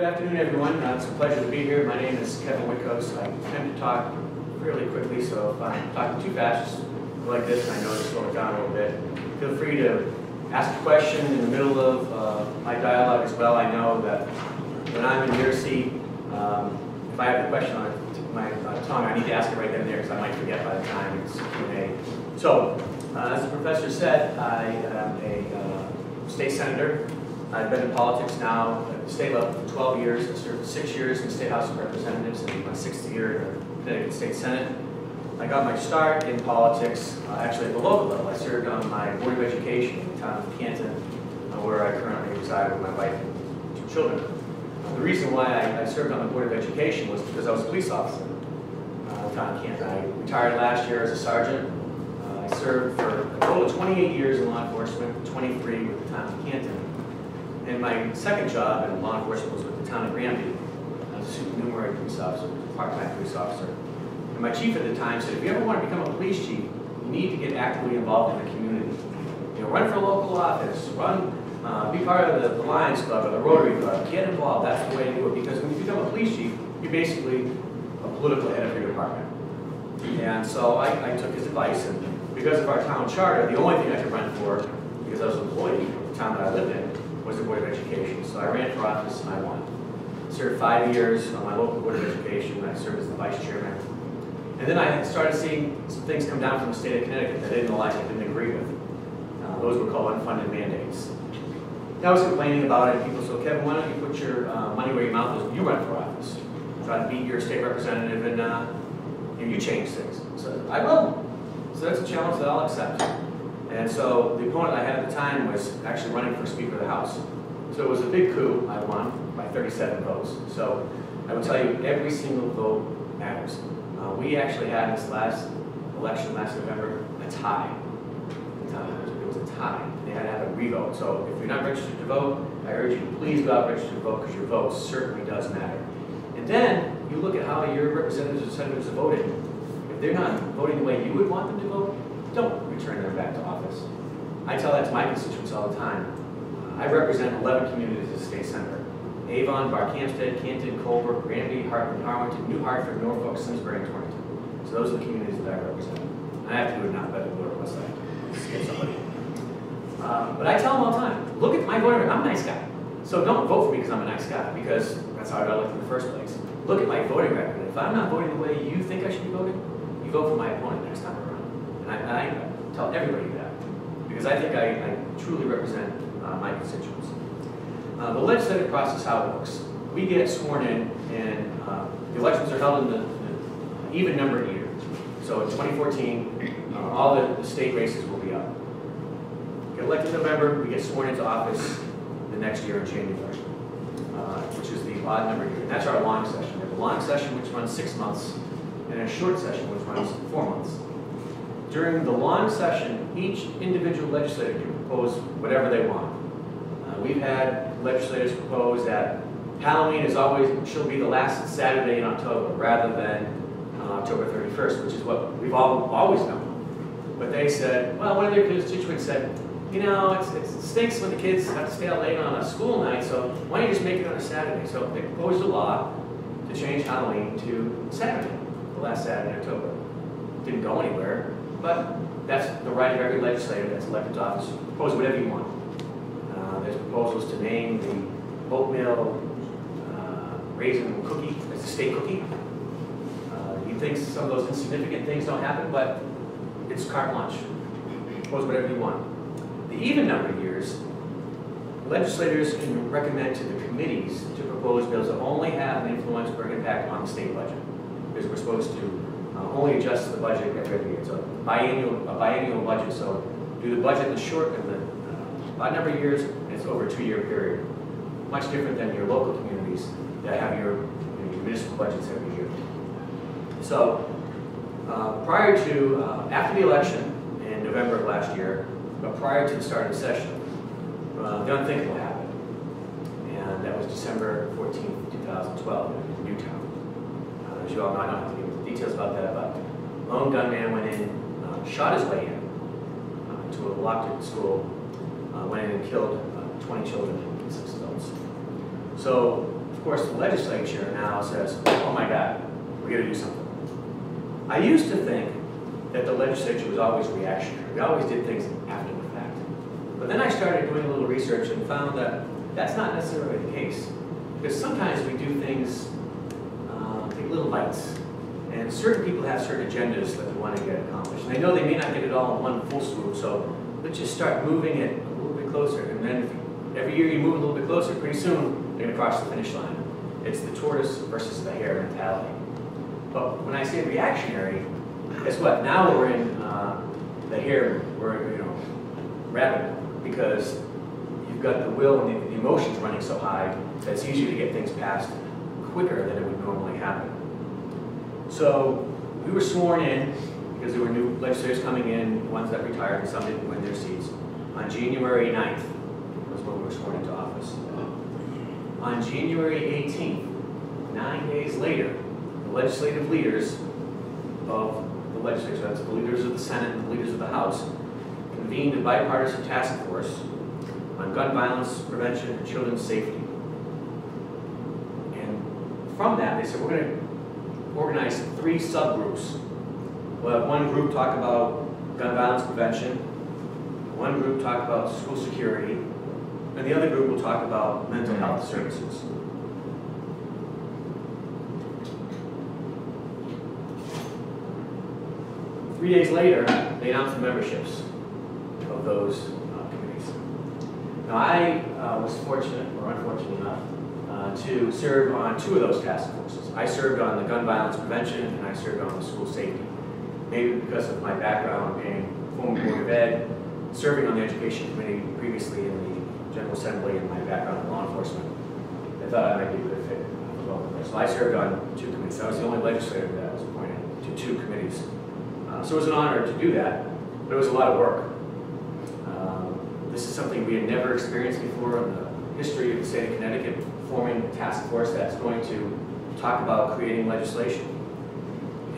Good afternoon, everyone. It's a pleasure to be here. My name is Kevin Witkos. I tend to talk fairly quickly, so if I'm talking too fast, just go like this, and I know to slow it down a little bit. Feel free to ask a question in the middle of my dialogue as well. I know that when I'm in your seat, if I have a question on my tongue, I need to ask it right then and there because I might forget by the time it's Q&A. So, as the professor said, I am a state senator. I've been in politics now at the state level for 12 years. I served 6 years in the State House of Representatives and my 6th year in the Connecticut State Senate. I got my start in politics actually at the local level. I served on my Board of Education in the town of Canton, where I currently reside with my wife and 2 children. The reason why I served on the Board of Education was because I was a police officer in the town of Canton. I retired last year as a sergeant. I served for a total of 28 years in law enforcement, 23 with the town of Canton. And my second job in law enforcement was with the town of Granby. I was a supernumerary police officer, part-time police officer. And my chief at the time said, if you ever want to become a police chief, you need to get actively involved in the community. You know, run for a local office, be part of the Lions Club or the Rotary Club, get involved. That's the way to do it. Because when you become a police chief, you're basically a political head of your department. And so I took his advice, and because of our town charter, the only thing I could run for, because I was an employee of the town that I lived in, was the Board of Education. So I ran for office and I won. Served 5 years on my local Board of Education. I served as the vice chairman. And then I started seeing some things come down from the state of Connecticut that I didn't like, I didn't agree with. Those were called unfunded mandates. I was complaining about it, and people said, Kevin, why don't you put your money where your mouth is when you run for office? Try to beat your state representative and you change things. So I will. So that's a challenge that I'll accept. And so the opponent I had at the time was actually running for Speaker of the House. So it was a big coup. I won by 37 votes. So I will tell you, every single vote matters. We actually had this last election last November a tie. It was a tie. They had to have a revote. So if you're not registered to vote, I urge you to please go out and register to vote because your vote certainly does matter. And then you look at how your representatives and senators are voting. If they're not voting the way you would want them to vote, don't return them back to office. I tell that to my constituents all the time. I represent 11 communities as a state senator. Avon, Barkhamsted, Canton, Colbrook, Granby, Hartland, Harwinton, New Hartford, Norfolk, Simsbury, and Torrington. So those are the communities that I represent. I have to do it now, but go to the website. Skip somebody. But I tell them all the time, look at my voter record. I'm a nice guy. So don't vote for me because I'm a nice guy, because that's how I got elected in the first place. Look at my voting record. If I'm not voting the way you think I should be voting, you vote for my opponent next time around. And I tell everybody that, because I think I truly represent my constituents. The legislative process, how it works. We get sworn in, and the elections are held in the even numbered year. So in 2014, all the state races will be up. Get elected in November, we get sworn into office the next year in January, which is the odd numbered year. And that's our long session. We have a long session which runs 6 months, and a short session which runs 4 months. During the long session, each individual legislator can propose whatever they want. We've had legislators propose that Halloween should be the last Saturday in October rather than October 31st, which is what we've always known. But they said, well, one of their constituents said, you know, it stinks when the kids have to stay out late on a school night, so why don't you just make it on a Saturday? So they proposed a law to change Halloween to Saturday, the last Saturday in October. Didn't go anywhere. But that's the right of every legislator that's elected to office. Propose whatever you want. There's proposals to name the oatmeal raisin cookie as a state cookie. He thinks some of those insignificant things don't happen, but it's carte blanche. Propose whatever you want. The even number of years, legislators can recommend to the committees to propose bills that only have an influence or impact on the state budget, because we're supposed to only adjust the budget every year. So a biannual budget. So do the budget in the short and the odd number of years, and it's over a 2-year period. Much different than your local communities that have your municipal budgets every year. So after the election in November of last year, but prior to the start of the session, the unthinkable happened. And that was December 14th, 2012 in Newtown. As you all know, I don't have to give details about that, but a lone gunman went in, shot his way in to a locked school, went in and killed 20 children and 6 adults. So of course, the legislature now says, oh my God, we got to do something. I used to think that the legislature was always reactionary. We always did things after the fact. But then I started doing a little research and found that that's not necessarily the case. Because sometimes we do things, take little bites. And certain people have certain agendas that they want to get accomplished. And they know they may not get it all in one full swoop, so let's just start moving it a little bit closer. And then every year you move a little bit closer, pretty soon you're going to cross the finish line. It's the tortoise versus the hare mentality. But when I say reactionary, guess what? Now we're in the hare, we're, rabbit, because you've got the will and the emotions running so high that it's easier to get things passed quicker than it would normally happen. So we were sworn in, because there were new legislators coming in, ones that retired and some didn't win their seats, on January 9th was when we were sworn into office. On January 18th, 9 days later, the legislative leaders of the legislature, that's the leaders of the Senate and the leaders of the House, convened a bipartisan task force on gun violence prevention and children's safety. And from that, they said, we're going to organize 3 subgroups. We'll have one group talk about gun violence prevention, one group talk about school security, and the other group will talk about mental health services. Three days later, they announced the memberships of those committees. Now, I was fortunate, or unfortunate enough, to serve on 2 of those task forces. I served on the gun violence prevention, and I served on the school safety. Maybe because of my background being former Board of Ed, serving on the Education Committee previously in the General Assembly, and my background in law enforcement, I thought I might be a good fit for both of those. So I served on 2 committees. I was the only legislator that was appointed to 2 committees. So it was an honor to do that, but it was a lot of work. This is something we had never experienced before in the history of the state of Connecticut, forming a task force that's going to talk about creating legislation.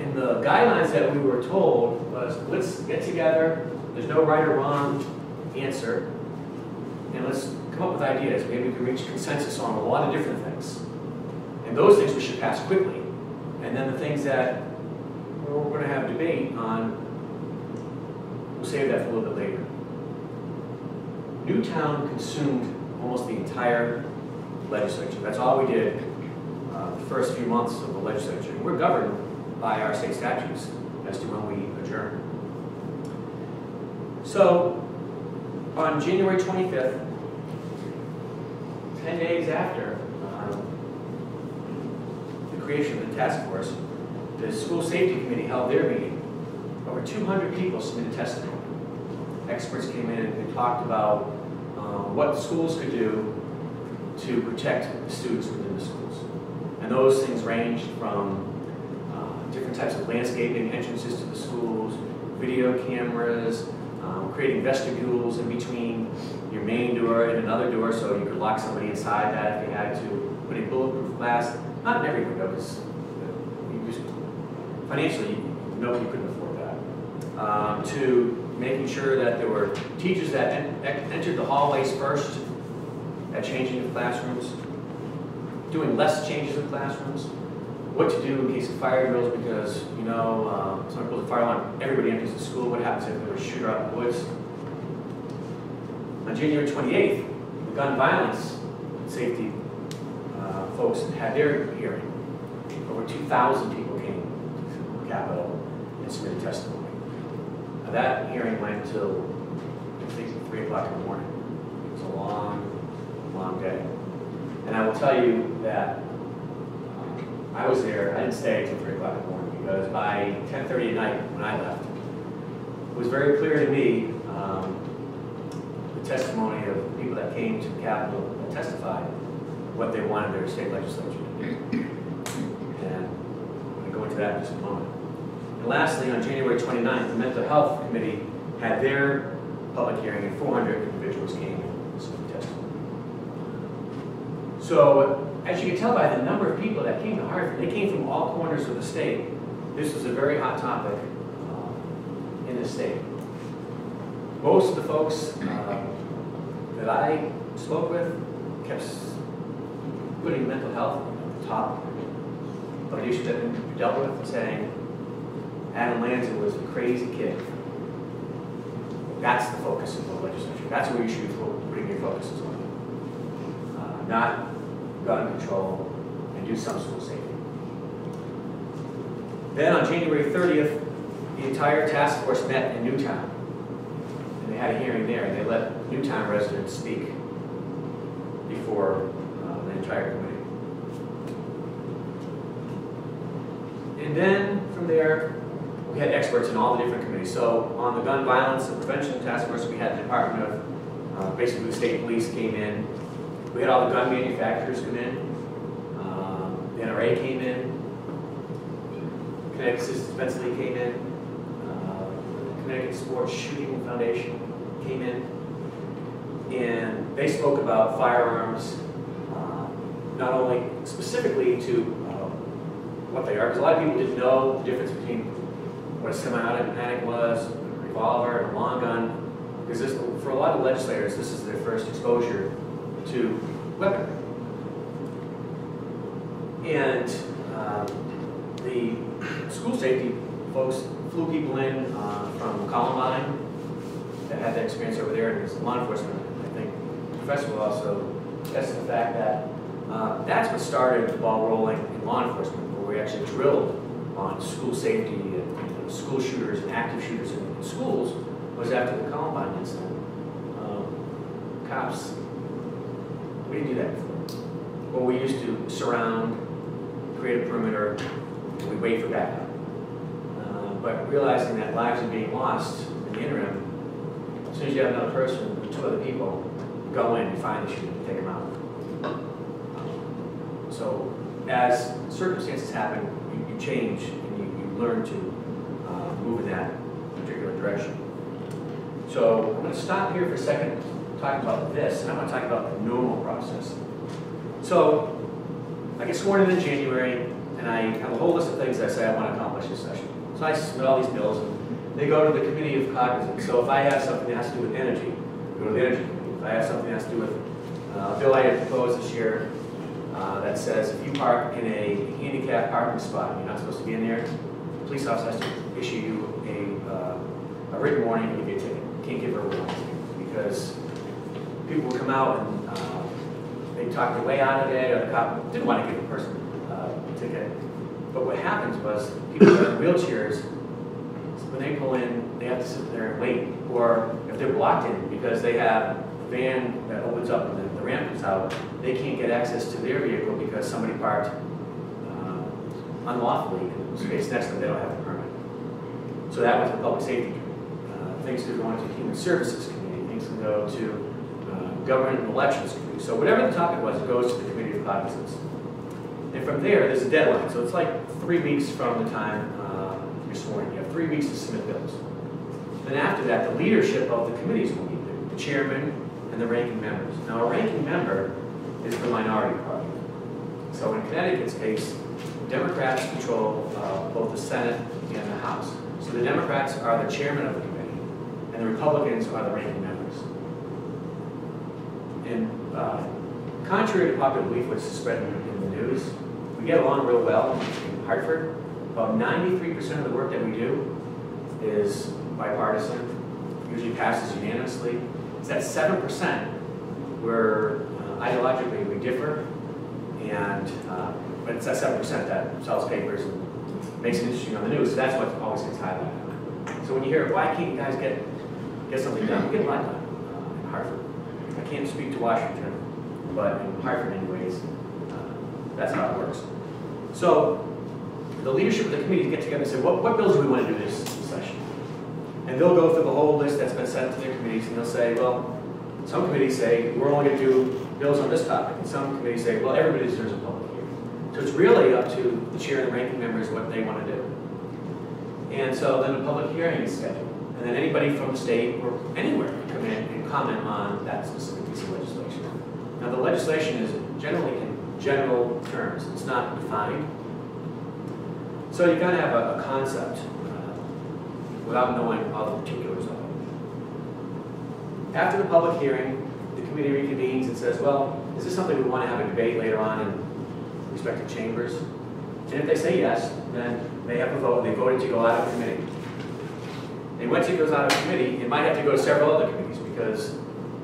And the guidelines that we were told was, let's get together, there's no right or wrong answer, and let's come up with ideas. Maybe we can reach consensus on a lot of different things. And those things we should pass quickly. And then the things that we're going to have debate on, we'll save that for a little bit later. Newtown consumed almost the entire legislature. That's all we did the first few months of the legislature. We're governed by our state statutes as to when we adjourn. So on January 25th, 10 days after the creation of the task force, the School Safety Committee held their meeting. Over 200 people submitted testimony. Experts came in and talked about what schools could do to protect the students within the schools. And those things ranged from different types of landscaping, entrances to the schools, video cameras, creating vestibules in between your main door and another door so you could lock somebody inside that if you had to, putting bulletproof glass, not in every window, because financially, no, you couldn't afford that. To making sure that there were teachers that entered the hallways first at changing of classrooms, doing less changes in classrooms, what to do in case of fire drills, because, someone pulls a fire alarm, everybody enters the school, what happens if there was a shooter out in the woods? On January 28th, the gun violence safety folks had their hearing. Over 2,000 people came to the Capitol and submitted testimony. Now, that hearing went until, I think, 3 o'clock in the morning. It was a long, long day. And I will tell you that I was there, I didn't stay until 3 o'clock in the morning, because by 10:30 at night when I left, it was very clear to me the testimony of the people that came to the Capitol and testified what they wanted their state legislature to do. And I'm going to go into that in just a moment. And lastly, on January 29th, the Mental Health Committee had their public hearing, and 400 individuals came and submitted testimony. So, as you can tell by the number of people that came to Hartford, they came from all corners of the state. This was a very hot topic in the state. Most of the folks that I spoke with kept putting mental health at the top of the issues that have been dealt with, and saying Adam Lanza was a crazy kid. That's the focus of the legislature. That's where you should be putting your focuses on. Not gun control and do some school safety. Then on January 30th, the entire task force met in Newtown. And they had a hearing there, and they let Newtown residents speak before the entire committee. And then from there, we had experts in all the different committees. So on the gun violence and prevention task force, we had the Department of, basically the state police came in. We had all the gun manufacturers come in. The NRA came in. Connecticut Citizens Defense League came in. Connecticut Sports Shooting Foundation came in. And they spoke about firearms, not only specifically to what they are, because a lot of people didn't know the difference between what a semi-automatic was, a revolver, and a long gun. Because this, for a lot of legislators, this is their first exposure to weaponry. And the school safety folks flew people in from Columbine that had that experience over there, and as law enforcement, I think the professor will also attest to the fact that that's what started the ball rolling in law enforcement, where we actually drilled on school safety and school shooters and active shooters in schools, was after the Columbine incident. Cops, we didn't do that before. Well, we used to surround, create a perimeter, and we wait for backup. But realizing that lives are being lost in the interim, as soon as you have another person, two other people, go in and find the shooter and take them out. So as circumstances happen, you change and you learn to move in that particular direction. So I'm going to stop here for a second, talk about this, and I want to talk about the normal process. So I get sworn in January, and I have a whole list of things I say I want to accomplish this session. So I submit all these bills, and they go to the Committee of Cognizance. So if I have something that has to do with energy, go to the Energy Committee. If I have something that has to do with a bill I had proposed this year that says if you park in a handicapped parking spot and you're not supposed to be in there, the police officer has to issue you a written warning and give you a ticket. You can't give her a warning because people will come out and they talk their way out of it, or the cop didn't want to give a person a ticket. But what happens was people that are in wheelchairs, when they pull in, they have to sit there and wait. Or if they're blocked in because they have a van that opens up and the ramp is out, they can't get access to their vehicle because somebody parked unlawfully in the space next to them. They don't have a permit. So that was the public safety. Things could go into the Human Services Committee. Things can go to Government and Elections Committee. So whatever the topic was, it goes to the Committee of Cognizance. And from there, there's a deadline. So it's like 3 weeks from the time you're sworn in. You have 3 weeks to submit bills. Then after that, the leadership of the committees will meet there, the chairman and the ranking members. Now, a ranking member is the minority party. So in Connecticut's case, Democrats control both the Senate and the House. So the Democrats are the chairman of the committee, and the Republicans are the ranking members. And contrary to popular belief, which is spread in the news, we get along real well in Hartford. About 93% of the work that we do is bipartisan, usually passes unanimously. It's that 7% where ideologically we differ, and but it's that 7% that sells papers and makes it interesting on the news. So that's what always gets highlighted. So when you hear, why can't you guys get something done? We get a lot done in Hartford. I can't speak to Washington, but in Hartford anyways, that's how it works. So the leadership of the committee get together and say, what bills do we want to do this session? And they'll go through the whole list that's been sent to their committees, and they'll say, well, some committees say, we're only going to do bills on this topic. And some committees say, well, everybody deserves a public hearing. So it's really up to the chair and the ranking members what they want to do. And so then a public hearing is scheduled. And then anybody from the state or anywhere can come in and comment on that specific piece of legislation. Now the legislation is generally in general terms. It's not defined. So you kind of have a concept without knowing all the particulars of it. After the public hearing, the committee reconvenes and says, well, is this something we want to have a debate later on in respective chambers? And if they say yes, then they have a vote. They voted to go out of committee. And once it goes out of committee, it might have to go to several other committees, because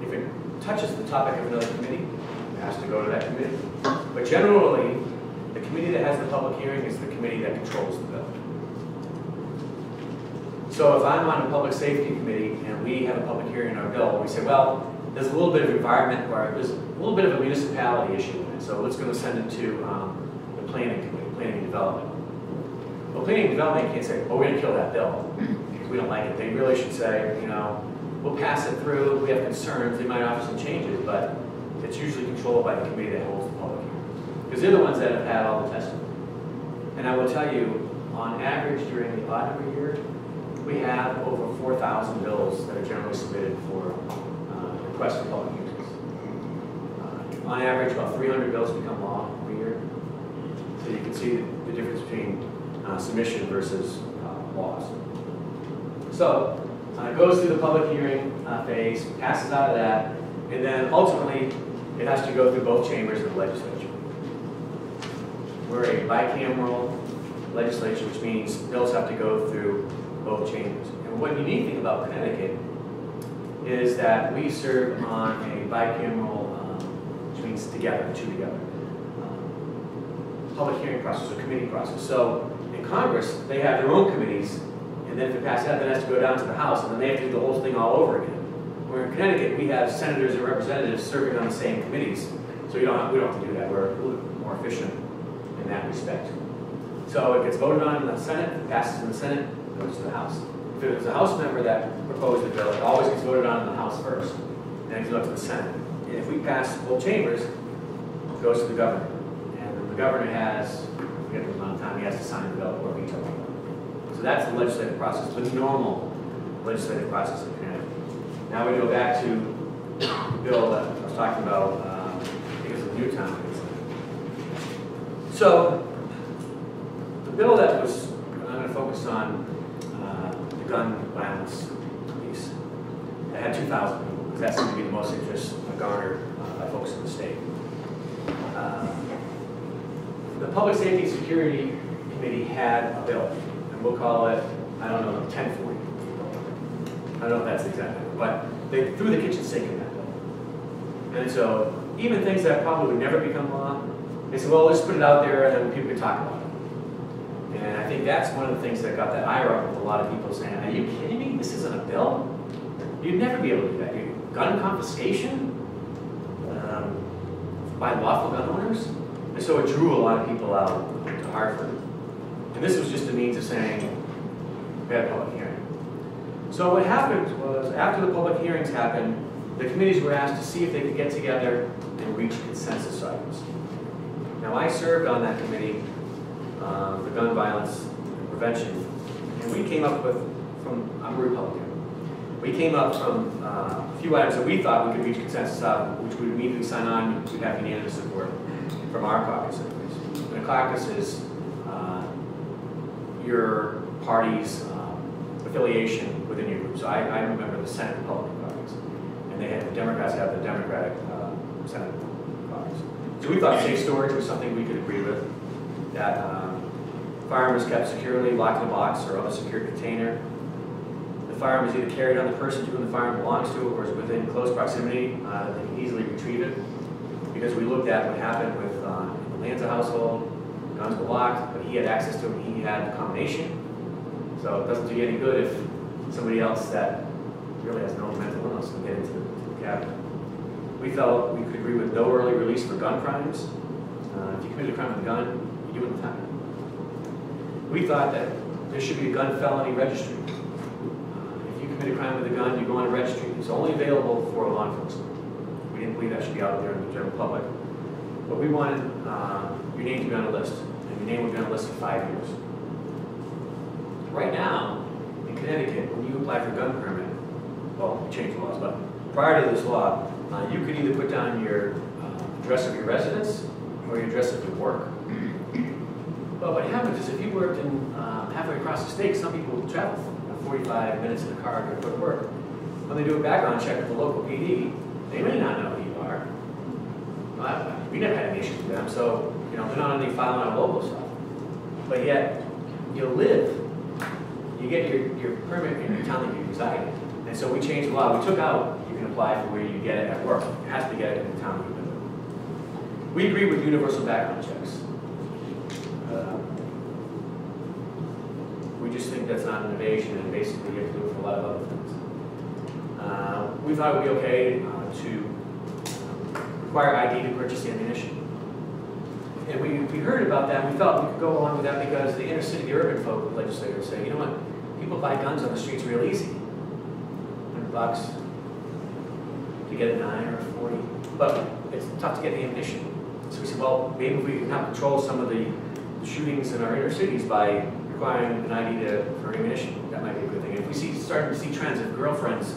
if it touches the topic of another committee, it has to go to that committee. But generally, the committee that has the public hearing is the committee that controls the bill. So if I'm on a public safety committee and we have a public hearing on our bill, we say, well, there's a little bit of environment, or there's a little bit of a municipality issue in it, so let's go send it to the planning committee, planning and development. Well, planning and development can't say, oh, we're going to kill that bill because we don't like it. They really should say, you know, we'll pass it through, we have concerns, they might offer some changes, but it's usually controlled by the committee that holds the public hearing. Because they're the ones that have had all the testimony. And I will tell you, on average during the odd number year, we have over 4,000 bills that are generally submitted for requests for public hearings. On average, about 300 bills become law every year. So you can see the difference between submission versus laws. So it goes through the public hearing phase, passes out of that, and then ultimately it has to go through both chambers of the legislature. We're a bicameral legislature, which means bills have to go through both chambers. And one unique thing about Connecticut is that we serve on a bicameral, which means together, two together, public hearing process, or committee process. So in Congress, they have their own committees, and then if it passes out, then it has to go down to the House, and then they have to do the whole thing all over again. Where in Connecticut, we have senators and representatives serving on the same committees, so we don't have to do that. We're a little bit more efficient in that respect. So it gets voted on in the Senate, it passes in the Senate, it goes to the House. If it was a House member that proposed the bill, it always gets voted on in the House first, then it goes up to the Senate. And if we pass both chambers, it goes to the governor. And then the governor has, I forget the amount of time he has to sign the bill or veto the bill. So that's the legislative process, the normal legislative process in Connecticut. Now we go back to the bill that I was talking about, I think it's a Newtown. So the bill that was, I'm going to focus on the gun violence piece. It had 2,000 people, because that seemed to be the most interest garnered by folks in the state. The Public Safety and Security Committee had a bill, and we'll call it, I don't know, 1040. I don't know if that's the exact number, but they threw the kitchen sink in that bill. And so even things that probably would never become law, they said, well, let's put it out there and then people can talk about it. And I think that's one of the things that got that ire up with a lot of people saying, are you kidding me? This isn't a bill? You'd never be able to do that. Gun confiscation by lawful gun owners? And so it drew a lot of people out to Hartford. And this was just a means of saying, we had a public hearing. So what happened was, after the public hearings happened, the committees were asked to see if they could get together and reach consensus items. Now I served on that committee, the gun violence prevention, and we came up with, I'm a Republican, we came up from a few items that we thought we could reach consensus on, which we would immediately sign on, we'd have unanimous support from our caucus. And the caucus is your party's affiliation within your group. So I remember the Senate Republican caucus, and they had the Democrats have the Democratic Senate caucus. So we thought safe storage was something we could agree with. That firearm is kept securely, locked in a box or other secure container. The firearm is either carried on the person to whom the firearm belongs to, or is within close proximity. They can easily retrieve it. Because we looked at what happened with the Lanza household. Guns were locked, but he had access to them. He had the combination. So it doesn't do you any good if somebody else that really has no mental illness can get into the cabinet. We felt we could agree with no early release for gun crimes. If you committed a crime with a gun, you do it in time. We thought that there should be a gun felony registry. If you commit a crime with a gun, you go on a registry. It's only available for law enforcement. We didn't believe that should be out there in the general public. But we wanted your name to be on a list, and your name would be on a list for 5 years. Right now, in Connecticut, when you apply for a gun permit, well, we changed the laws, but prior to this law, you could either put down your address of your residence or your address of your work. But what happens is if you worked in halfway across the state, some people will travel 45 minutes in a car to go to work. When they do a background check with the local PD, they may not know who you are. We never had any issues with them, so, you know, they're not on any file on our local stuff. But yet, you get your permit in the town that you reside in. And so we changed the law. We took out, you can apply for where you get it at work. You have to get it in the town you live in. We agree with universal background checks. We just think that's not an innovation, and basically you have to do it for a lot of other things. We thought it would be okay to require ID to purchase the ammunition. And we heard about that, and we felt we could go along with that because the inner city, the urban folk legislators say, you know what, people buy guns on the streets real easy. $100 to get a 9 or 40, but it's tough to get the ammunition. So we said, well, maybe we can help control some of the shootings in our inner cities by requiring an ID for ammunition. That might be a good thing. If we starting to see trends of girlfriends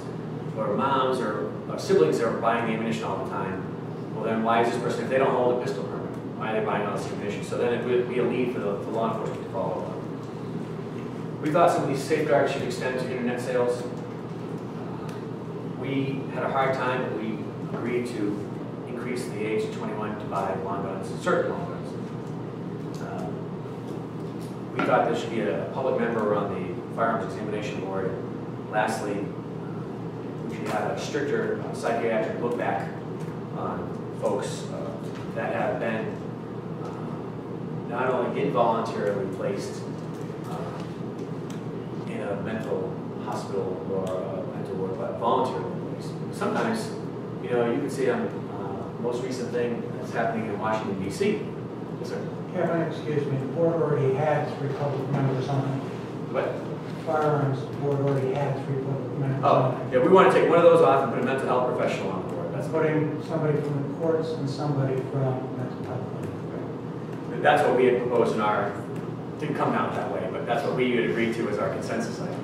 or moms or siblings that are buying the ammunition all the time, well then why is this person, if they don't hold a pistol permit, why are they buying all this ammunition? So then it would be a lead for law enforcement to follow up. We thought some of these safeguards should extend to internet sales. We had a hard time, but we agreed to increase the age to 21 to buy long guns, certain long guns. We thought there should be a public member on the firearms examination board. Lastly, we should have a stricter psychiatric look back on folks that have been not only involuntarily placed in a mental hospital or a mental ward, but voluntarily placed. Sometimes, you know, you can see on the most recent thing that's happening in Washington, D.C. Yes, sir. Kevin, excuse me, the board already had 3 public members on it. What? Firearms, the board already had 3 public members on it. Yeah, we want to take one of those off and put a mental health professional on the board. That's putting somebody from the courts and somebody from mental health. right. That's what we had proposed in our, didn't come out that way, but that's what we had agreed to as our consensus item.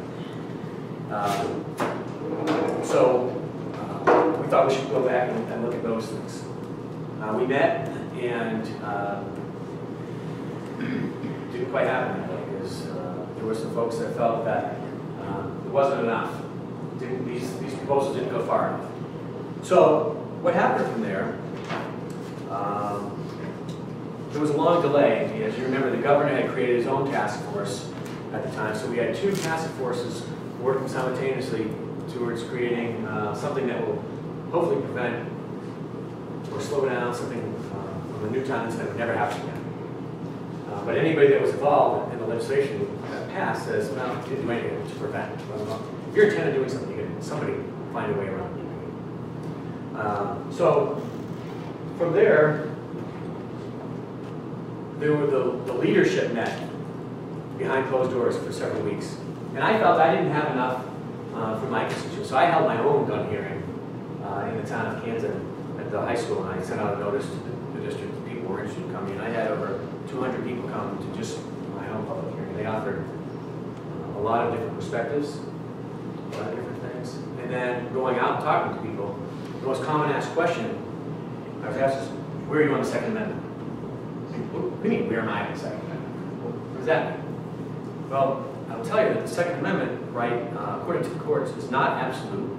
We thought we should go back and look at those things. We met and didn't quite happen that way because there were some folks that felt that it wasn't enough. These proposals didn't go far enough. So what happened from there, there was a long delay. As you remember, the governor had created his own task force at the time. So we had 2 task forces working simultaneously towards creating something that will hopefully prevent or slow down something from the Newtown incident would never happen again. But anybody that was involved in the legislation that passed says, well, you didn't do anything to prevent. Well, if you're intending on doing something, somebody find a way around it. So from there, the leadership met behind closed doors for several weeks. And I felt I didn't have enough for my constituents. So I held my own gun hearing in the town of Canton at the high school, and I sent out a notice to the district that people were interested in coming. And I had over 200 people come to just my own public hearing. They offered a lot of different perspectives, a lot of different things. And then going out and talking to people, the most common asked question I was asked is, where are you on the Second Amendment? What do you mean, where am I on the Second Amendment? What does that mean? Well, I will tell you that the Second Amendment right, according to the courts, is not absolute.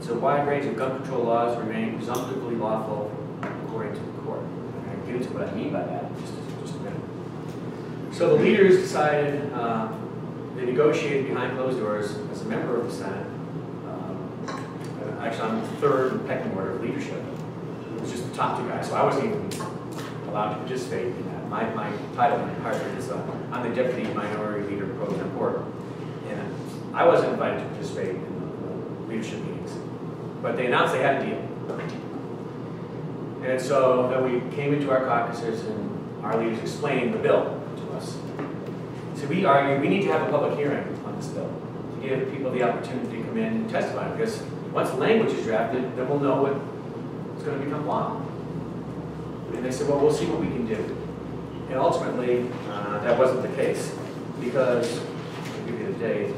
So a wide range of gun control laws remain presumptively lawful according to the court. I'm going to get into what I mean by that in just a minute. So the leaders decided, they negotiated behind closed doors as a member of the Senate. Actually, I'm the 3rd pecking order of leadership. It was just the top 2 guys, so I wasn't even allowed to participate in that. My title in Harvard is I'm the Deputy Minority Leader Pro Tempore. And I wasn't invited to participate in the leadership meetings. But they announced they had a deal. And so then we came into our caucuses and our leaders explained the bill to us. So we argued we need to have a public hearing on this bill to give people the opportunity to come in and testify, because once the language is drafted, then we'll know what's going to become law. And they said, well, we'll see what we can do. And ultimately, that wasn't the case, because, I'll give you the date,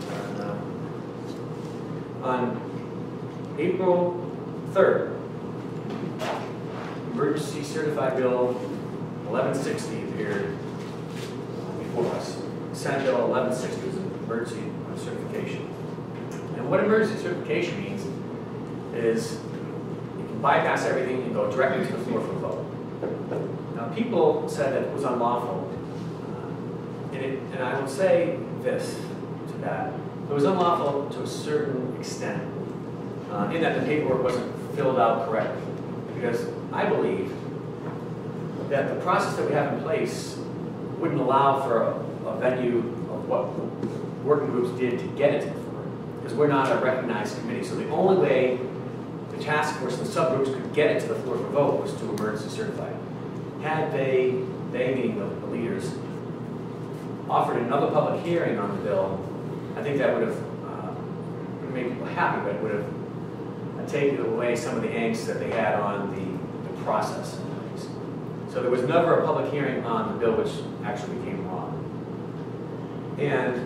on April 3rd, Emergency Certified Bill 1160 appeared before us. Senate Bill 1160 was an emergency certification. And what emergency certification means is it can bypass everything and go directly to the floor for a vote. Now, people said that it was unlawful, and I will say this to that. It was unlawful to a certain extent, in that the paperwork wasn't filled out correctly. Because I believe that the process that we have in place wouldn't allow for a venue of what working groups did to get it to the floor. Because we're not a recognized committee. So the only way the task force and the subgroups could get it to the floor for vote was to emergency certify it. Had they meaning the leaders, offered another public hearing on the bill, I think that would have made people happy, but it would have taken away some of the angst that they had on the process. So there was never a public hearing on the bill, which actually became law. And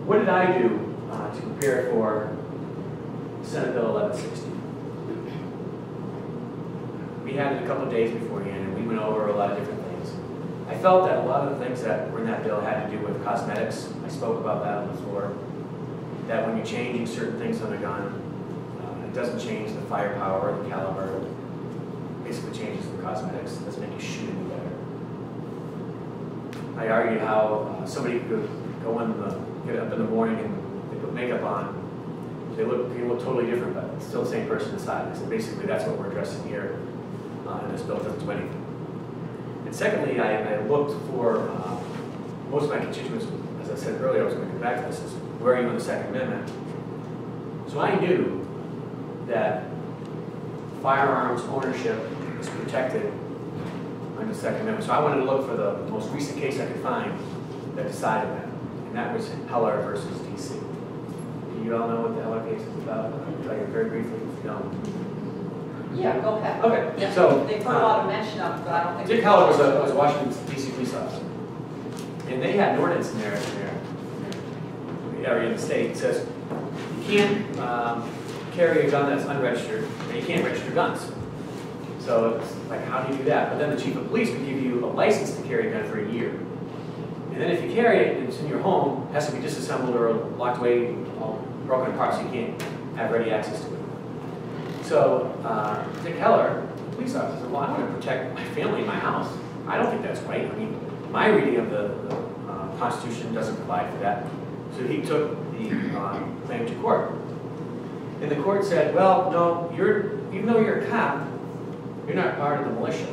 what did I do to prepare for Senate Bill 1160? We had it a couple of days beforehand, and we went over a lot of different things. I felt that a lot of the things that were in that bill had to do with cosmetics. I spoke about that on the floor. That when you're changing certain things on a gun, it doesn't change the firepower or the caliber. It basically changes the cosmetics. It doesn't make you shoot any better. I argued how somebody could go get up in the morning and they put makeup on. They look totally different, but it's still the same person inside. So basically, that's what we're addressing here. And this bill doesn't do anything. And secondly, I looked for most of my constituents, as I said earlier, I was going to come back to this, is where are you on the Second Amendment? So I knew that firearms ownership is protected under the Second Amendment. So I wanted to look for the most recent case I could find that decided that. And that was Heller versus DC. Do you all know what the Heller case is about? I'll tell you very briefly if you don't. Yeah, go ahead. Okay, yeah, so they put a lot of mention of it, but I don't think. Dick Heller was a Washington D.C. police officer, and they had an ordinance in their area in the state that says you can't carry a gun that's unregistered, and you can't register guns. So it's like, how do you do that? But then the chief of police can give you a license to carry a gun for a year, and then if you carry it and it's in your home, it has to be disassembled or locked away, all broken apart, so you can't have ready access to it. So Dick Heller, police officer, said, well, I want to protect my family and my house. I don't think that's right. I mean, my reading of the Constitution doesn't provide for that. So he took the claim to court. And the court said, well, no, even though you're a cop, you're not part of the militia.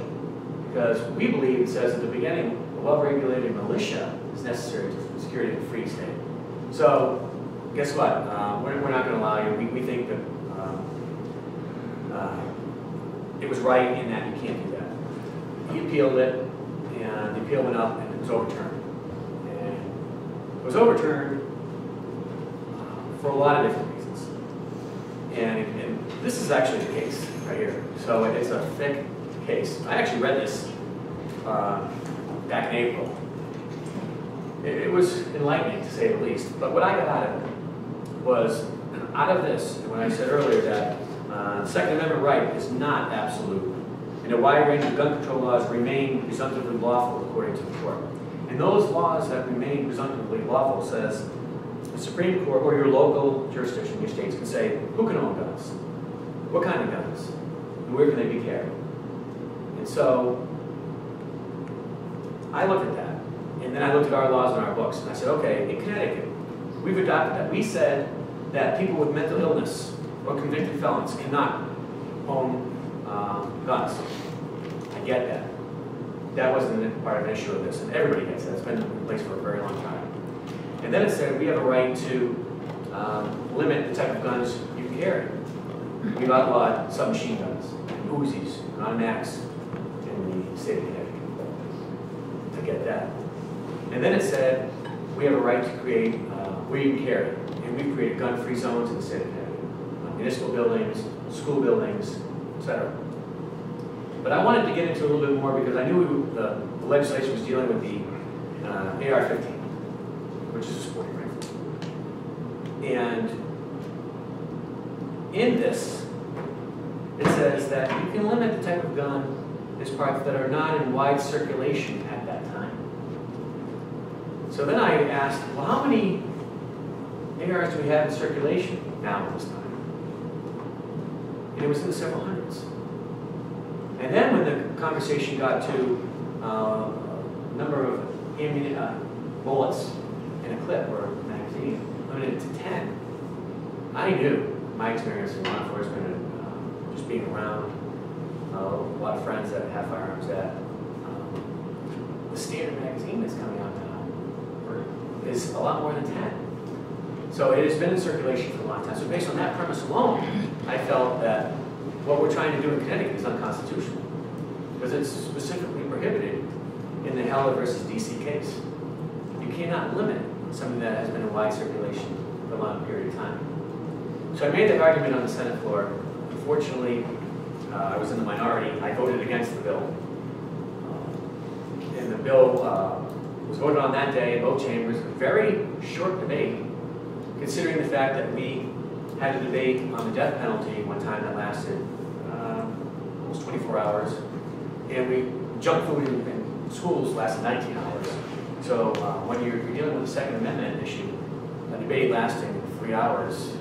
Because we believe it says at the beginning, a well-regulated militia is necessary to the security of a free state. So guess what? We're not going to allow you. We think that it was right in that you can't do that. He appealed it, and the appeal went up, and it was overturned. And it was overturned for a lot of different reasons. And this is actually the case right here. So it's a thick case. I actually read this back in April. It was enlightening, to say the least. But what I got out of it was, out of this, when I said earlier that the Second Amendment right is not absolute, and a wide range of gun control laws remain presumptively lawful according to the court. And those laws that remain presumptively lawful says the Supreme Court or your local jurisdiction, your states, can say who can own guns, what kind of guns, and where can they be carried. And so I looked at that, and then I looked at our laws and our books, and I said, okay, in Connecticut, we've adopted that. We said that people with mental illness or convicted felons cannot own guns. I get that. That wasn't part of an issue of this, and everybody gets that. It's been in place for a very long time. And then it said we have a right to limit the type of guns you can carry. We've outlawed submachine guns, and Uzis, and automatics in the state of Connecticut. To get that. And then it said we have a right to create where you can carry, and we've created gun-free zones in the state of Connecticut. Municipal buildings, school buildings, etc. But I wanted to get into a little bit more because I knew the legislation was dealing with the AR-15, which is a sporting rifle. And in this, it says that you can limit the type of gun as parts that are not in wide circulation at that time. So then I asked, well, how many ARs do we have in circulation now at this time? And it was in the several hundreds. And then when the conversation got to number of bullets in a clip or a magazine, limited to 10, I knew my experience in law enforcement and just being around a lot of friends that have firearms that the standard magazine that's coming out now is a lot more than 10. So it has been in circulation for a long time. So based on that premise alone, I felt that what we're trying to do in Connecticut is unconstitutional because it's specifically prohibited in the Heller versus DC case. You cannot limit something that has been in wide circulation for a long period of time. So I made that argument on the Senate floor. Unfortunately, I was in the minority. I voted against the bill. And the bill was voted on that day in both chambers. A very short debate, considering the fact that we had a debate on the death penalty one time that lasted almost 24 hours. And we junk food in schools lasted 19 hours. So when you're dealing with a Second Amendment issue, a debate lasting 3 hours,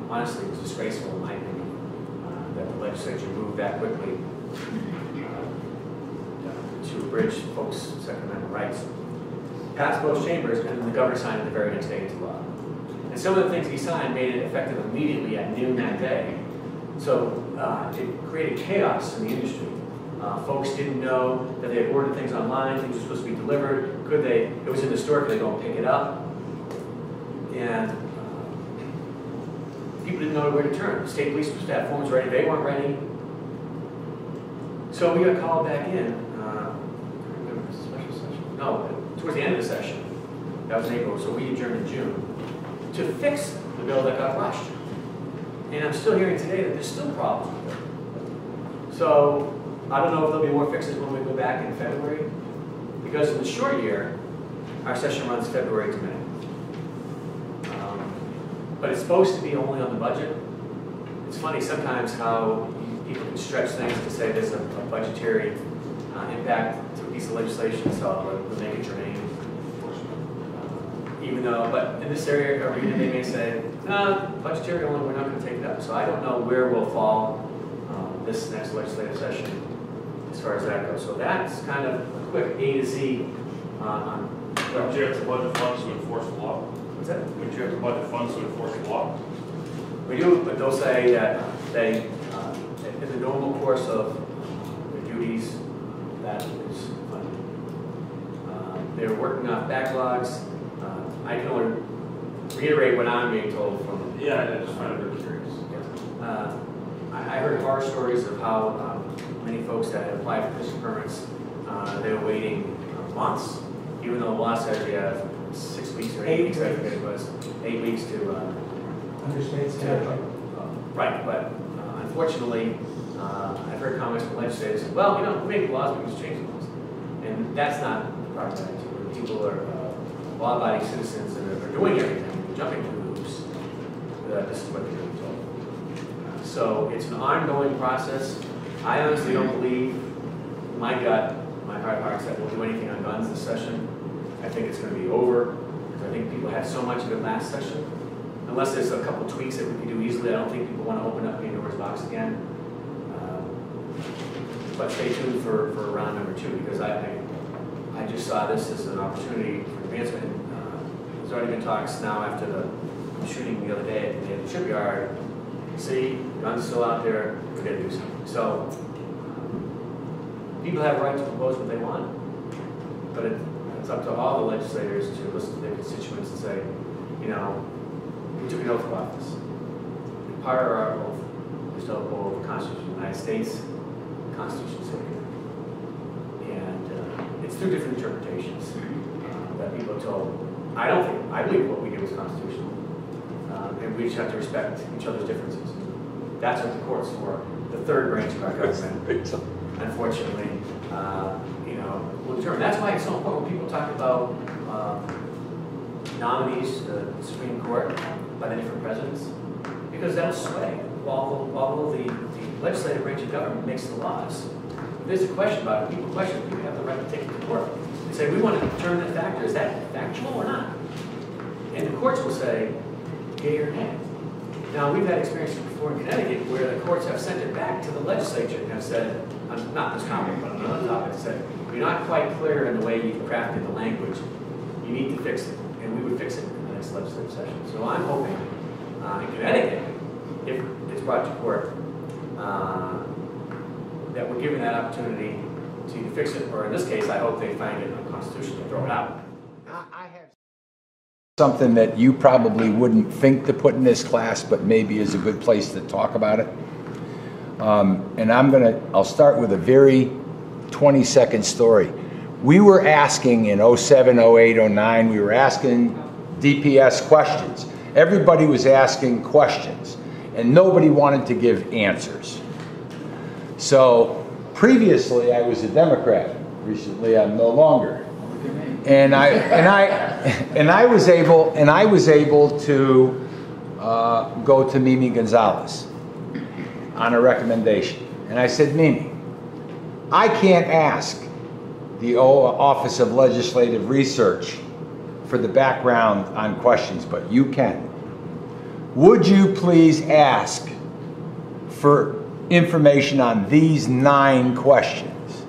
honestly, it was disgraceful in my opinion that the legislature moved that quickly to abridge folks' Second Amendment rights. Passed both chambers, and then the governor signed it the very next day into law. And some of the things he signed made it effective immediately at noon that day. So it created chaos in the industry. Folks didn't know that they had ordered things online, things were supposed to be delivered. Could they, it was in the store, could they go and pick it up? And people didn't know where to turn. The state police supposed to have forms ready, they weren't ready. So we got called back in, special session? No, towards the end of the session. That was in April, so we adjourned in June to fix the bill that got rushed. And I'm still hearing today that there's still problems with it. So I don't know if there'll be more fixes when we go back in February, because in the short year, our session runs February to May. But it's supposed to be only on the budget. It's funny sometimes how people can stretch things to say there's a budgetary impact to a piece of legislation, so we'll make it germane. Even though, but in this area, arena, they may say, no, budgetary only, we're not going to take it up. So I don't know where we'll fall this next legislative session as far as that goes. So that's kind of a quick A to Z on. Would you have the budget funds to enforce the law? What's that? Would you have the budget funds to enforce the law? We do, but they'll say that they, in the normal course of their duties, that is funded. They're working off backlogs. I can only reiterate what I'm being told from. Yeah, I just find it very curious. I heard horror stories of how many folks that had applied for fishing permits, they were waiting months, even though the law says you have 6 weeks or 8 weeks, I forget it was, 8 weeks to. Understate statute. Right, but unfortunately, I've heard comments from legislators, well, you know, we make laws, we just change the laws. And that's not the proper attitude. People are law-abiding citizens and are doing everything, jumping through hoops. This is what they're being told. So it's an ongoing process. I honestly don't believe, my gut, my heart of hearts, that we'll do anything on guns this session. I think it's going to be over, because I think people had so much of it last session. Unless there's a couple tweaks that we can do easily, I don't think people want to open up Pandora's box again. But stay tuned for round number 2, because I just saw this as an opportunity for advancement. There's already been talks now after the shooting the other day at the shipyard. See, guns still out there, we're going to do something. So people have a right to propose what they want, but it's up to all the legislators to listen to their constituents and say, you know, we took an oath of office. Part of our oath is to uphold the Constitution of the United States, the Constitution of the City. And it's through different interpretations that people are told. I believe what we do is constitutional. And we just have to respect each other's differences. That's what the court's for, the third branch of our government. Unfortunately, you know, will determine. That's why it's so important when people talk about nominees to the Supreme Court by the different presidents, because that'll sway. Although the legislative branch of government makes the laws, if there's a question about it, people question it, people have the right to take it to court. They say, we want to determine the factor. Is that factual or not? And the courts will say, yea or nay. Now, we've had experiences before in Connecticut where the courts have sent it back to the legislature and have said, not this topic, but on another topic, said, if you're not quite clear in the way you've crafted the language, you need to fix it. And we would fix it in the next legislative session. So I'm hoping in Connecticut, if it's brought to court, that we're given that opportunity to either fix it, or in this case, I hope they find it unconstitutional and throw it out. I have something that you probably wouldn't think to put in this class, but maybe is a good place to talk about it. And I'll start with a very 20-second story. We were asking in 07, 08, 09, we were asking DPS questions. Everybody was asking questions, and nobody wanted to give answers. So previously, I was a Democrat. Recently, I'm no longer. And I was able to go to Mimi Gonzalez on a recommendation. And I said, Mimi, I can't ask the Office of Legislative Research for the background on questions, but you can. Would you please ask for information on these 9 questions?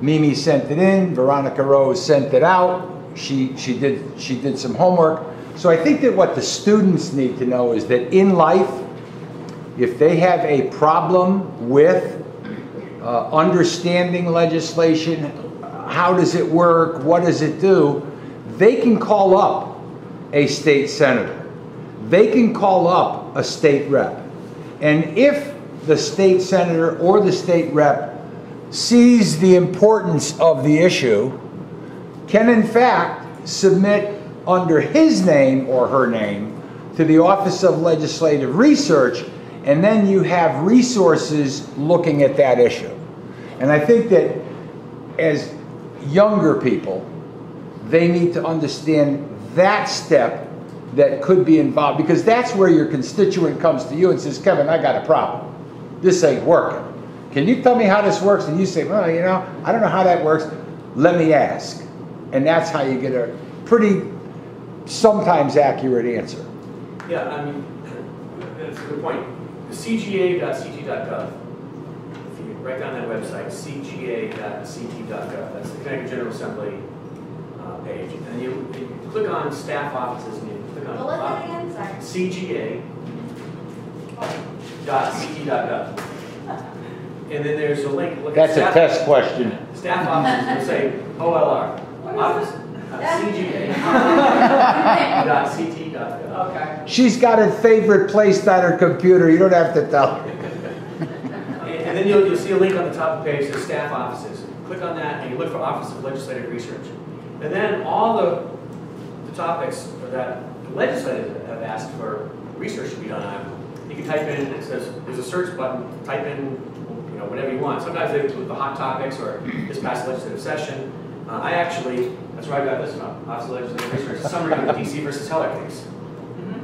Mimi sent it in, Veronica Rose sent it out, she did some homework. So I think that what the students need to know is that in life, if they have a problem with understanding legislation, how does it work, what does it do, they can call up a state senator. They can call up a state rep. And if the state senator or the state rep sees the importance of the issue, can in fact submit under his name or her name to the Office of Legislative Research, and then you have resources looking at that issue. And I think that as younger people, they need to understand that step that could be involved, because that's where your constituent comes to you and says, Kevin, I got a problem. This ain't working. Can you tell me how this works? And you say, well, you know, I don't know how that works. Let me ask. And that's how you get a pretty, sometimes accurate answer. Yeah, I mean, that's a good point. The cga.ct.gov, if you write down that website, cga.ct.gov, that's the Connecticut General Assembly page. And you click on staff offices and you click on cga.ct.gov. And then there's a link. Look That's at a test question. Staff offices will say OLR. Office cga.ct.gov. Okay. She's got her favorite place on her computer. You don't have to tell her. And then you'll see a link on the top of the page that says staff offices. Click on that and you look for Office of Legislative Research. And then all the topics that the legislators have asked for research to be done on, you can type in, it says, there's a search button, type in whatever you want. Sometimes they do the hot topics or this past legislative session. I actually, that's where I got this from, Office of Legislative Research, a summary of the DC versus Heller case.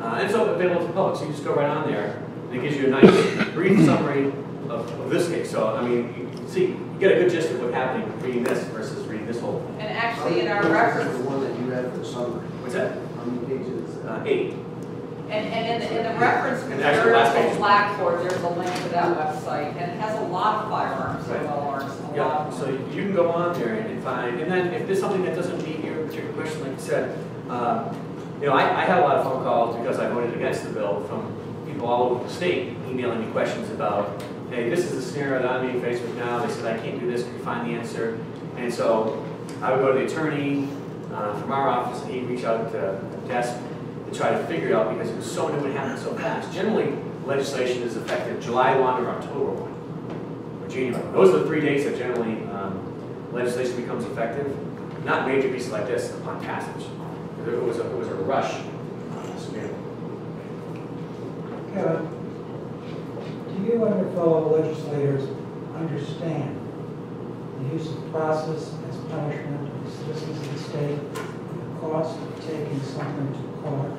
And it's available to the public, so you just go right on there, and it gives you a nice, brief summary of this case. So, I mean, you can see, you get a good gist of what's happening reading this versus reading this whole thing. And actually in our reference, The one that you had for the summary. What's that? How many pages? 8. and in the reference And actually last materials page. for Blackboard, there's a link to that website, and it has a lot of firearms, Right. OLRs, a lot Yeah, of so you can go on there and find, and then if there's something that doesn't meet your particular question, like you said, I had a lot of phone calls because I voted against the bill from people all over the state emailing me questions about, hey, this is the scenario that I'm being faced with now. They said, I can't do this, can you find the answer? And so I would go to the attorney from our office, and he'd reach out to the desk to try to figure it out because it was so new and happened so fast. Generally, legislation is effective July 1 or October 1 or January. Those are the 3 dates that generally legislation becomes effective. Not major pieces like this upon passage. It was a rush. Kevin, do you and your fellow legislators understand the use of process as punishment of the citizens of the state, and the cost of taking something to court,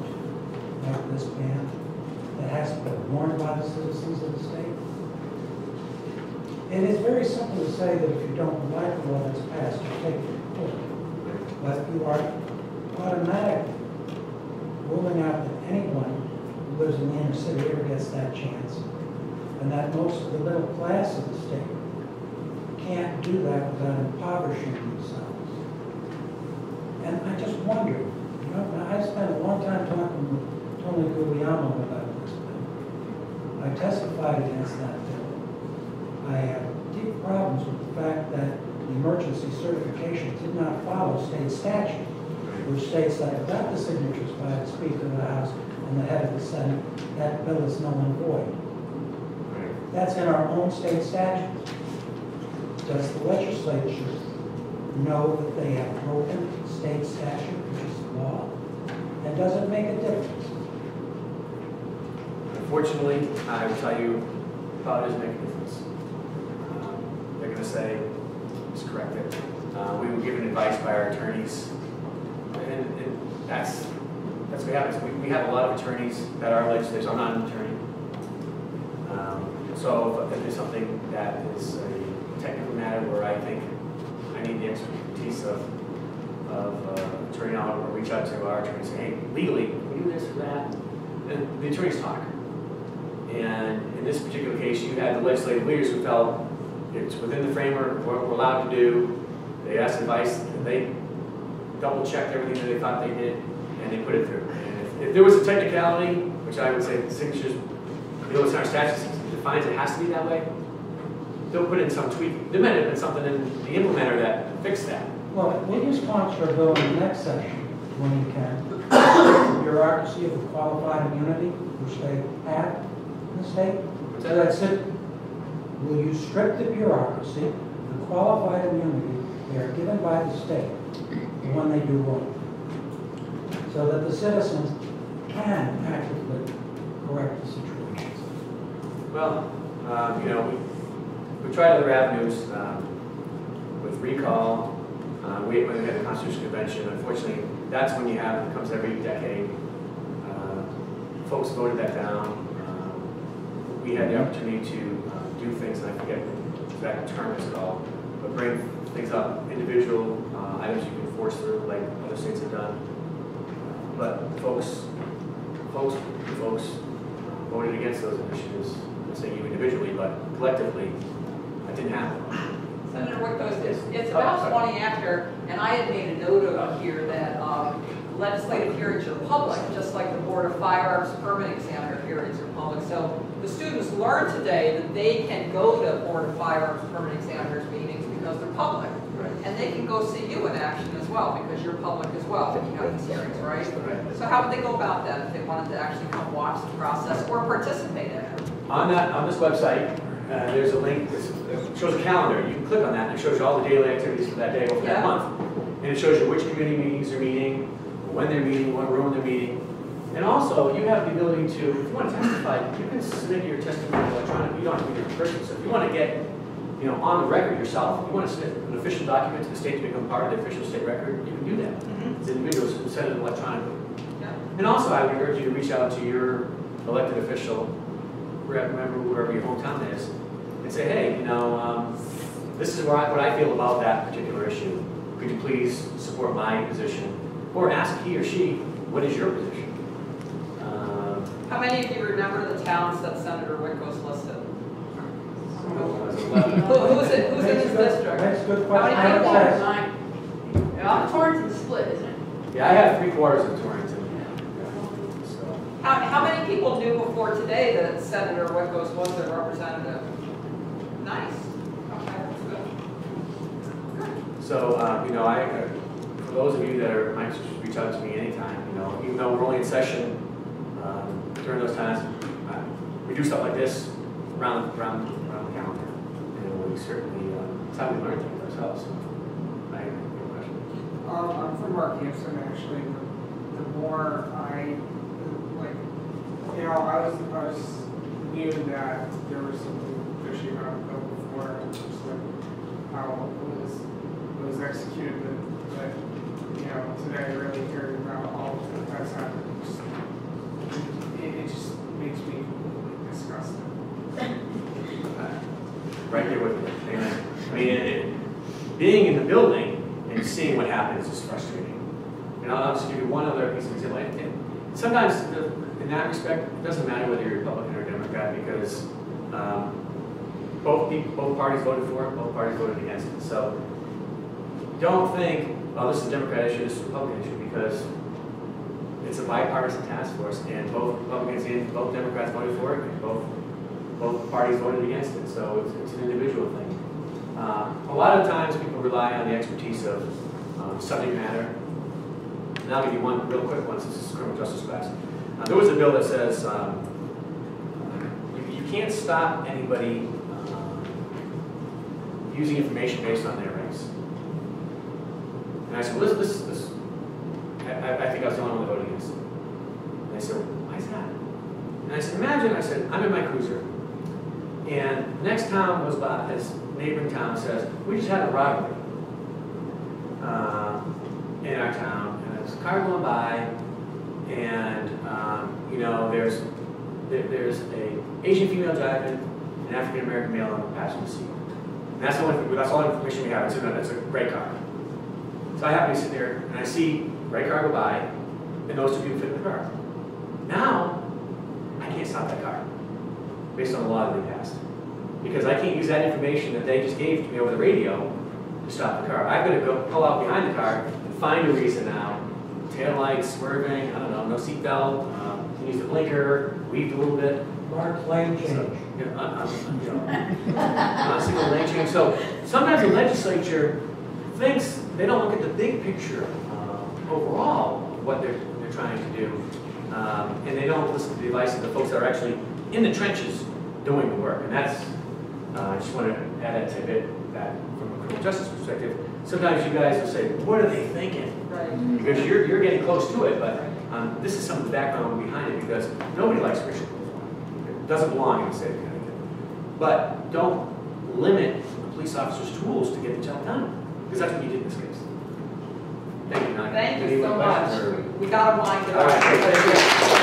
like this ban, that has to be borne by the citizens of the state? It is very simple to say that if you don't like the law that's passed, you take it to court. But you are automatically ruling out that anyone who lives in the inner city ever gets that chance, and that most of the middle class of the state can't do that without impoverishing themselves. And I just wonder, you know, I spent a long time talking with Tony Guglielmo about this bill. I testified against that bill. I have deep problems with the fact that the emergency certification did not follow state statute, which states that without the signatures by the Speaker of the House and the head of the Senate, that bill is null and void. That's in our own state statutes. Does the legislature know that they have broken state statute, which is law? And does it make a difference? Unfortunately, I will tell you, probably doesn't make a difference. They're going to say, it's corrected. We were given advice by our attorneys, and that's what happens. We have a lot of attorneys that are legislators. I'm not an attorney. So if there's something that is a technical matter where I think I need the expertise of attorney, I'll reach out to our attorney and say, hey, legally, can we do this or that? And the attorneys talk. And in this particular case, you had the legislative leaders who felt it's within the framework, what we're allowed to do. They asked advice, and they double-checked everything that they thought they did, and they put it through. And if there was a technicality, which I would say signatures, you know, it's in our statute, it defines it has to be that way, they'll put in some tweak. There might have been something in the implementer that fixed that. Well, will you sponsor a bill in the next session, when you can, the bureaucracy of the qualified immunity, which they have in the state? So that's it. Will you strip the bureaucracy, the qualified immunity they are given by the state when they do wrong, so that the citizens can actively correct the situations? Well, you know, we tried other avenues with recall. When we had the Constitutional Convention, unfortunately, that's when you have, it comes every decade. Folks voted that down. We had the opportunity to do things, and I forget the exact term it's called, but bring things up, individual items you can force through, like other states have done. But folks voted against those initiatives. I'm saying you individually, but collectively, that didn't happen. Senator Witkos, it's about 20 after, and I had made a note of here that legislative hearings are public, just like the Board of Firearms permit examiner hearings are public. So the students learned today that they can go to Board of Firearms permit examiners meetings because they're public. Right. And they can go see you in action as well, because you're public as well when you have these hearings, right? Right. So how would they go about that if they wanted to actually come watch the process or participate in it? On this website, there's a link that shows a calendar. You can click on that, and it shows you all the daily activities for that day or for that month. And it shows you which committee meetings they're meeting, when they're meeting, what room they're meeting. And also, you have the ability to, if you want to testify, you can submit your testimony electronically. You don't have to be there in person. So if you want to get, you know, on the record yourself, if you want to submit an official document to the state to become part of the official state record, you can do that. As individuals who send it electronically. Yeah. And also, I would urge you to reach out to your elected official, remember wherever your hometown is, and say, hey, you know, this is what I feel about that particular issue. Could you please support my position? Or ask he or she, what is your position? How many of you remember the towns that Senator Witkos listed? Who's in his district? That's a good How question. many people? Yes. Yeah, Torrington's split, isn't it? Yeah, I have 3/4 of Torrington. So, How many people knew before today that Senator Witkos was their representative? Nice. Okay, that's good. so you know, for those of you that are, might just reach out to me anytime. You know, even though we're only in session during those times, we do stuff like this around the calendar, and we certainly it's how we learn things ourselves. I have a question. I'm from Markhampton, actually. The more I, like, you know, I was knew that there was something fishy about the bill before, and just like how it was executed, but you know, today really hearing about all that's happened, it just makes me completely disgusted. Right there with me. Amen. I mean, being in the building and seeing what happens is frustrating. And I'll just give you one other piece of example. And sometimes, in that respect, it doesn't matter whether you're Republican or Democrat, because both parties voted for it, both parties voted against it. So don't think, oh, this is a Democrat issue, this is a Republican issue, because it's a bipartisan task force, and both Republicans and both Democrats voted for it, and both parties voted against it. So it's an individual thing. A lot of times people rely on the expertise of subject matter. And I'll give you one real quick one, since this is criminal justice class. There was a bill that says you can't stop anybody using information based on their race. And I said, well, I think I was the only one that voted against it. And they said, well, why is that? And I said, imagine, I said, I'm in my cruiser, and next town goes by, this neighboring town says, we just had a robbery in our town, and there's a car going by, and you know, there's a Asian female driving, an African American male on the passenger seat. And that's all the information we have. It's a gray car. So I happen to sit there and I see a gray car go by, and those two people fit in the car. Now I can't stop that car based on the law that they passed, because I can't use that information that they just gave to me over the radio to stop the car. I've got to go pull out behind the car and find a reason now. Tail lights, swerving, I don't know, no seatbelt, can use the blinker, weaved a little bit. Mark lane change. So, you know, single lane change. So sometimes the legislature thinks they don't look at the big picture overall of what they're trying to do, and they don't listen to the advice of the folks that are actually in the trenches doing the work. And that's I just want to add that tidbit that from a criminal justice perspective. Sometimes you guys will say, "What are they thinking?" Right. Because you're getting close to it, but this is some of the background behind it, because nobody likes racial profiling. It doesn't belong in the state of Connecticut. But don't limit a police officer's tools to get the job done, because that's what you did in this case. Thank you. Thank Any you so more much. questions, or- We got them lined up. All right, great, thank you.